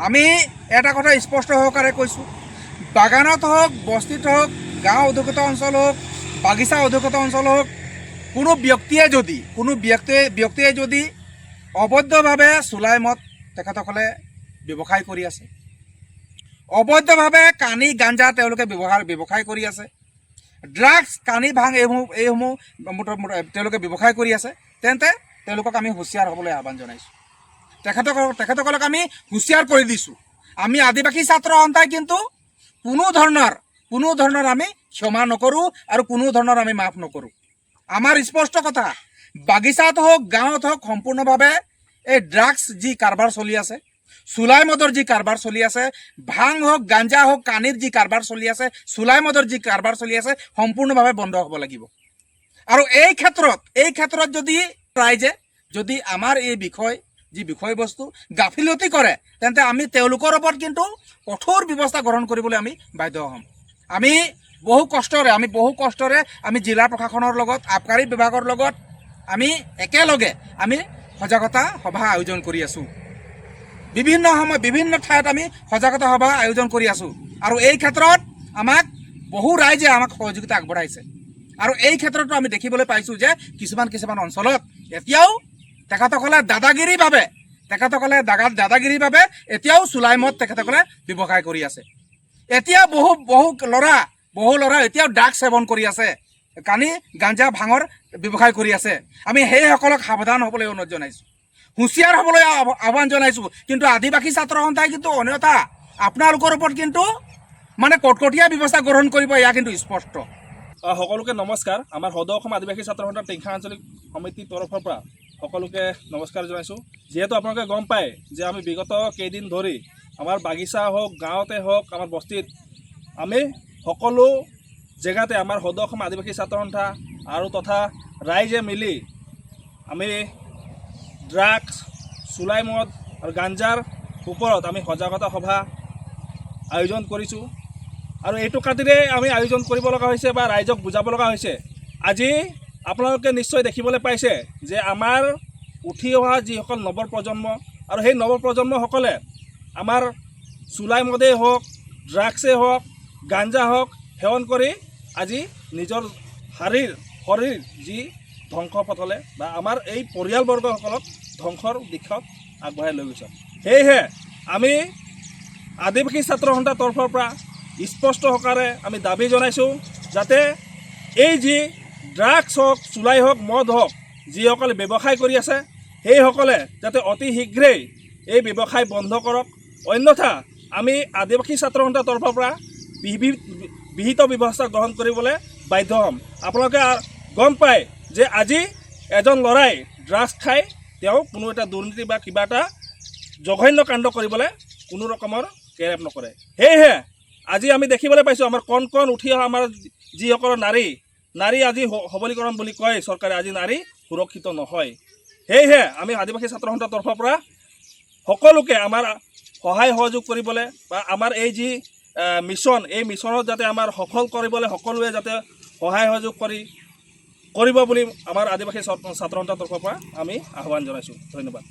আমি এটা কথা স্পষ্ট সহকাৰে কৈছোঁ, বাগানত হওক, বস্তিত হওক, গাঁও অধিকৃত অঞ্চল হওক, বাগিচা অধিকৃত অঞ্চল হওক, কোনো ব্যক্তিয়ে যদি অবৈধভাৱে চুলাই মদ তেখেতসকলে ব্যৱসায় কৰি আছে, অবৈধভাৱে কানি গাঞ্জা তেওঁলোকে ব্যৱসায় কৰি আছে, ড্ৰাগছ কানি ভাং এইসমূহ তেওঁলোকে ব্যৱসায় কৰি আছে, তেন্তে তেওঁলোকক আমি হুঁচিয়াৰ হ'বলৈ আহ্বান জনাইছোঁ। তেখেতসকলক আমি হুঁচিয়াৰ কৰি দিছোঁ। আমি আদিবাসী ছাত্ৰ সন্থাই কিন্তু কোনো ধৰণৰ আমি ক্ষমা নকৰোঁ আৰু কোনো ধৰণৰ আমি মাফ নকৰোঁ। আমাৰ স্পষ্ট কথা, বাগিচাত হওক, গাঁৱত হওক, সম্পূৰ্ণভাৱে এই ড্ৰাগছ যি কাৰবাৰ চলি আছে, চুলাই মদৰ যি কাৰবাৰ চলি আছে, ভাং হওক, গাঞ্জা হওক, কানিৰ যি কাৰবাৰ চলি আছে, চুলাই মদৰ যি কাৰবাৰ চলি আছে, সম্পূৰ্ণভাৱে বন্ধ হ'ব লাগিব। আৰু এই ক্ষেত্ৰত যদি ৰাইজে যদি আমাৰ এই বিষয়বস্তু গাফিলতি কৰে, তেন্তে আমি তেওঁলোকৰ ওপৰত কিন্তু কঠোৰ ব্যৱস্থা গ্ৰহণ কৰিবলৈ আমি বাধ্য হ'ম। আমি বহু কষ্টৰে আমি জিলা প্ৰশাসনৰ লগত, আবকাৰী বিভাগৰ লগত আমি একেলগে আমি সজাগতা সভা আয়োজন কৰি আছোঁ। বিভিন্ন ঠাইত আমি সজাগতা সভা আয়োজন কৰি আছোঁ। আৰু এই ক্ষেত্ৰত বহু ৰাইজে আমাক সহযোগিতা আগবঢ়াইছে। আৰু এই ক্ষেত্ৰতো আমি দেখিবলৈ পাইছোঁ যে কিছুমান অঞ্চলত এতিয়াও তেখেতসকলে দাদাগিৰিভাৱে এতিয়াও চুলাই মদ তেখেতসকলে ব্যৱসায় কৰি আছে। এতিয়া বহু ল'ৰা এতিয়াও ড্ৰাগছ সেৱন কৰি আছে, কানি গাঞ্জা ভাঙৰ ব্যৱসায় কৰি আছে। আমি সেইসকলক সাৱধান হ'বলৈ অনুৰোধ জনাইছোঁ, হুঁচিয়াৰ হ'বলৈ আহ্বান জনাইছোঁ। কিন্তু আদিবাসী ছাত্ৰ সন্থাই কিন্তু অন্যথা আপোনালোকৰ ওপৰত কিন্তু কটকটীয়া ব্যৱস্থা গ্ৰহণ কৰিব, এয়া কিন্তু স্পষ্ট। সকলোকে নমস্কাৰ। আমাৰ সদৌ অসম আদিবাসী ছাত্ৰ সন্থাৰ টিংখাং আঞ্চলিক সমিতিৰ তৰফৰ পৰা সকলোকে নমস্কাৰ জনাইছোঁ। যিহেতু আপোনালোকে গম পায় যে আমি বিগত কেইদিন ধৰি আমাৰ বাগিচা হওক, গাঁৱতে হওক, আমাৰ বস্তিত আমি সকলো জেগাতে আমাৰ সদৌ অসম আদিবাসী ছাত্ৰ সন্থা আৰু তথা ৰাইজে মিলি আমি ড্ৰাগছ, চুলাই মদ আৰু গাঞ্জাৰ ওপৰত আমি সজাগতা সভা আয়োজন কৰিছোঁ। আৰু এইটো খাতিৰে আমি আয়োজন কৰিব লগা হৈছে বা ৰাইজক বুজাব লগা হৈছে। আজি আপোনালোকে নিশ্চয় দেখিবলৈ পাইছে যে আমাৰ উঠি অহা যিসকল নৱপ্ৰজন্ম, আৰু সেই নৱপ্ৰজন্মসকলে আমাৰ চুলাই মদেই হওক, ড্ৰাগছেই হওক, গাঞ্জা হওক সেৱন কৰি আজি নিজৰ শৰীৰ যি ধ্বংস পথলে বা আমাৰ এই পৰিয়ালবৰ্গসকলক ধ্বংসৰ দিশত আগবঢ়াই লৈ গৈছে। সেয়েহে আমি আদিবাসী ছাত্ৰ সন্থাৰ তৰফৰ পৰা স্পষ্ট সহকাৰে আমি দাবী জনাইছোঁ যাতে এই যি ড্ৰাগছ হওক, চুলাই হওক, মদ হওক যিসকলে ব্যৱসায় কৰি আছে, সেইসকলে যাতে অতি শীঘ্ৰেই এই ব্যৱসায় বন্ধ কৰক। অন্যথা আমি আদিবাসী ছাত্ৰ সন্থাৰ তৰফৰ পৰা বিহিত ব্যৱস্থা গ্ৰহণ কৰিবলৈ বাধ্য হ'ম। আপোনালোকে গম পায় যে আজি এজন ল'ৰাই ড্ৰাগছ খাই তেওঁ কোনো এটা দুৰ্নীতি বা কিবা এটা জঘন্য কাণ্ড কৰিবলৈ কোনো ৰকমৰ কেৰেপ নকৰে। সেয়েহে আজি আমি দেখিবলৈ পাইছোঁ আমাৰ কণ উঠি অহা আমাৰ যিসকল নাৰী আজি সবলীকৰণ বুলি কয় চৰকাৰে, আজি নাৰী সুৰক্ষিত নহয়। সেয়েহে আমি আদিবাসী ছাত্ৰ সন্থাৰ তৰফৰ পৰা সকলোকে আমাৰ সহায় সহযোগ কৰিবলৈ বা আমাৰ এই যি এই মিছনত যাতে আমাৰ সফল কৰিবলৈ সকলোৱে যাতে সহায় সহযোগ কৰিব বুলি আমাৰ আদিবাসী ছাত্ৰ সন্থাৰ তৰফৰ পৰা আমি আহ্বান জনাইছোঁ। ধন্যবাদ।